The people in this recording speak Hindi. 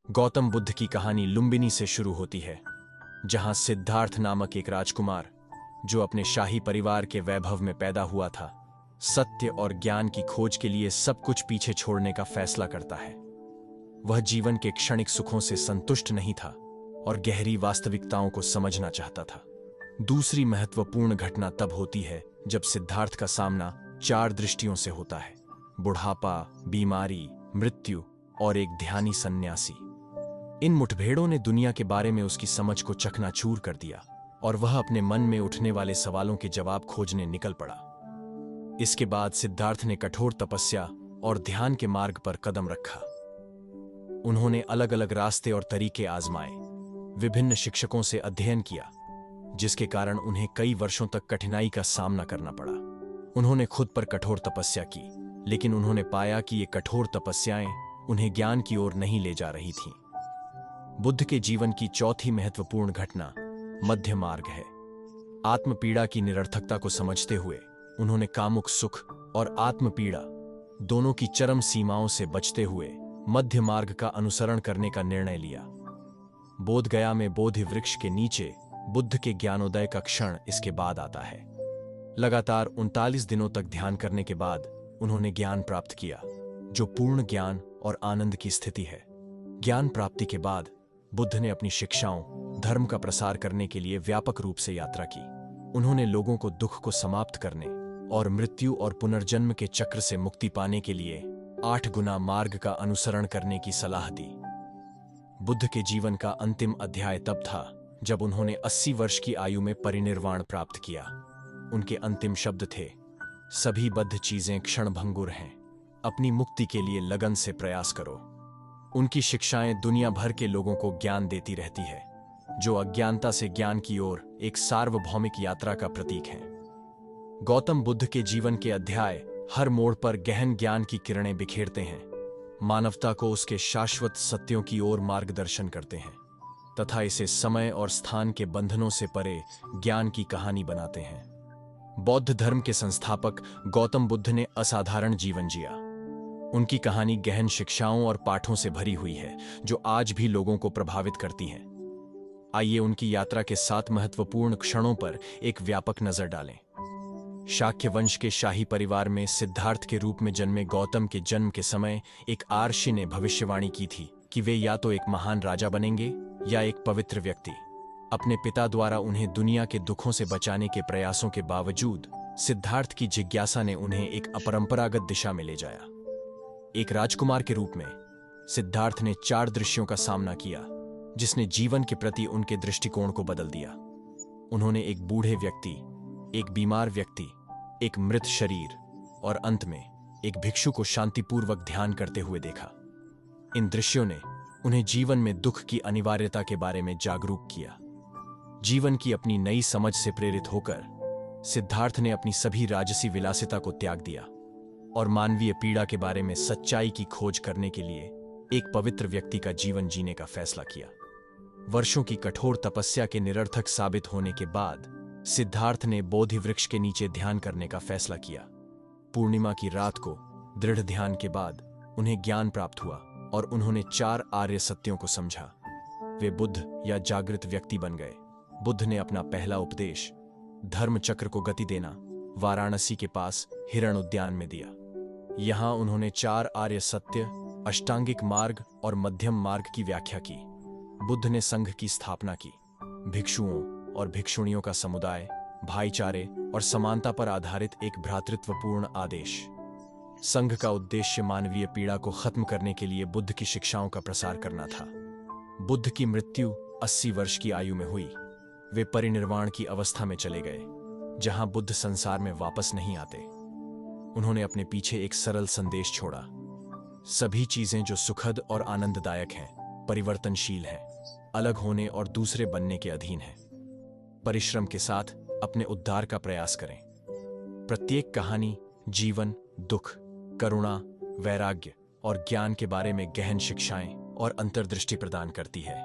गौतम बुद्ध की कहानी लुम्बिनी से शुरू होती है, जहां सिद्धार्थ नामक एक राजकुमार, जो अपने शाही परिवार के वैभव में पैदा हुआ था, सत्य और ज्ञान की खोज के लिए सब कुछ पीछे छोड़ने का फैसला करता है। वह जीवन के क्षणिक सुखों से संतुष्ट नहीं था और गहरी वास्तविकताओं को समझना चाहता था। दूसरी महत्वपूर्ण घटना तब होती है जब सिद्धार्थ का सामना 4 दृष्टियों से होता है: बुढ़ापा, बीमारी, मृत्यु और एक ध्यानी सन्यासी। इन मुठभेड़ों ने दुनिया के बारे में उसकी समझ को चकनाचूर कर दिया और वह अपने मन में उठने वाले सवालों के जवाब खोजने निकल पड़ा। इसके बाद सिद्धार्थ ने कठोर तपस्या और ध्यान के मार्ग पर कदम रखा। उन्होंने अलग अलग रास्ते और तरीके आजमाए, विभिन्न शिक्षकों से अध्ययन किया, जिसके कारण उन्हें कई वर्षों तक कठिनाई का सामना करना पड़ा। उन्होंने खुद पर कठोर तपस्या की, लेकिन उन्होंने पाया कि ये कठोर तपस्याएं उन्हें ज्ञान की ओर नहीं ले जा रही थीं। बुद्ध के जीवन की चौथी महत्वपूर्ण घटना मध्य मार्ग है। आत्मपीड़ा की निरर्थकता को समझते हुए उन्होंने कामुक सुख और आत्मपीड़ा दोनों की चरम सीमाओं से बचते हुए मध्य मार्ग का अनुसरण करने का निर्णय लिया। बोधगया में बोधि वृक्ष के नीचे बुद्ध के ज्ञानोदय का क्षण इसके बाद आता है। लगातार 39 दिनों तक ध्यान करने के बाद उन्होंने ज्ञान प्राप्त किया, जो पूर्ण ज्ञान और आनंद की स्थिति है। ज्ञान प्राप्ति के बाद बुद्ध ने अपनी शिक्षाओं, धर्म का प्रसार करने के लिए व्यापक रूप से यात्रा की। उन्होंने लोगों को दुख को समाप्त करने और मृत्यु और पुनर्जन्म के चक्र से मुक्ति पाने के लिए 8 गुना मार्ग का अनुसरण करने की सलाह दी। बुद्ध के जीवन का अंतिम अध्याय तब था जब उन्होंने 80 वर्ष की आयु में परिनिर्वाण प्राप्त किया। उनके अंतिम शब्द थे, सभी बद्ध चीजें क्षणभंगुर हैं, अपनी मुक्ति के लिए लगन से प्रयास करो। उनकी शिक्षाएं दुनिया भर के लोगों को ज्ञान देती रहती है, जो अज्ञानता से ज्ञान की ओर एक सार्वभौमिक यात्रा का प्रतीक है। गौतम बुद्ध के जीवन के अध्याय हर मोड़ पर गहन ज्ञान की किरणें बिखेरते हैं, मानवता को उसके शाश्वत सत्यों की ओर मार्गदर्शन करते हैं तथा इसे समय और स्थान के बंधनों से परे ज्ञान की कहानी बनाते हैं। बौद्ध धर्म के संस्थापक गौतम बुद्ध ने असाधारण जीवन जिया। उनकी कहानी गहन शिक्षाओं और पाठों से भरी हुई है, जो आज भी लोगों को प्रभावित करती हैं। आइए उनकी यात्रा के 7 महत्वपूर्ण क्षणों पर एक व्यापक नजर डालें। शाक्य वंश के शाही परिवार में सिद्धार्थ के रूप में जन्मे गौतम के जन्म के समय एक आर्षि ने भविष्यवाणी की थी कि वे या तो एक महान राजा बनेंगे या एक पवित्र व्यक्ति। अपने पिता द्वारा उन्हें दुनिया के दुखों से बचाने के प्रयासों के बावजूद सिद्धार्थ की जिज्ञासा ने उन्हें एक अपरंपरागत दिशा में ले जाया। एक राजकुमार के रूप में सिद्धार्थ ने 4 दृश्यों का सामना किया, जिसने जीवन के प्रति उनके दृष्टिकोण को बदल दिया। उन्होंने एक बूढ़े व्यक्ति, एक बीमार व्यक्ति, एक मृत शरीर और अंत में एक भिक्षु को शांतिपूर्वक ध्यान करते हुए देखा। इन दृश्यों ने उन्हें जीवन में दुख की अनिवार्यता के बारे में जागरूक किया। जीवन की अपनी नई समझ से प्रेरित होकर सिद्धार्थ ने अपनी सभी राजसी विलासिता को त्याग दिया और मानवीय पीड़ा के बारे में सच्चाई की खोज करने के लिए एक पवित्र व्यक्ति का जीवन जीने का फैसला किया। वर्षों की कठोर तपस्या के निरर्थक साबित होने के बाद सिद्धार्थ ने बोधि वृक्ष के नीचे ध्यान करने का फैसला किया। पूर्णिमा की रात को दृढ़ ध्यान के बाद उन्हें ज्ञान प्राप्त हुआ और उन्होंने 4 आर्य सत्यों को समझा। वे बुद्ध या जागृत व्यक्ति बन गए। बुद्ध ने अपना पहला उपदेश, धर्म चक्र को गति देना, वाराणसी के पास हिरण उद्यान में दिया। यहां उन्होंने 4 आर्य सत्य, अष्टांगिक मार्ग और मध्यम मार्ग की व्याख्या की। बुद्ध ने संघ की स्थापना की, भिक्षुओं और भिक्षुणियों का समुदाय, भाईचारे और समानता पर आधारित एक भ्रातृत्वपूर्ण आदेश। संघ का उद्देश्य मानवीय पीड़ा को खत्म करने के लिए बुद्ध की शिक्षाओं का प्रसार करना था। बुद्ध की मृत्यु 80 वर्ष की आयु में हुई। वे परिनिर्वाण की अवस्था में चले गए, जहां बुद्ध संसार में वापस नहीं आते। उन्होंने अपने पीछे एक सरल संदेश छोड़ा, सभी चीजें जो सुखद और आनंददायक हैं, परिवर्तनशील हैं, अलग होने और दूसरे बनने के अधीन हैं। परिश्रम के साथ अपने उद्धार का प्रयास करें। प्रत्येक कहानी जीवन, दुख, करुणा, वैराग्य और ज्ञान के बारे में गहन शिक्षाएं और अंतर्दृष्टि प्रदान करती है।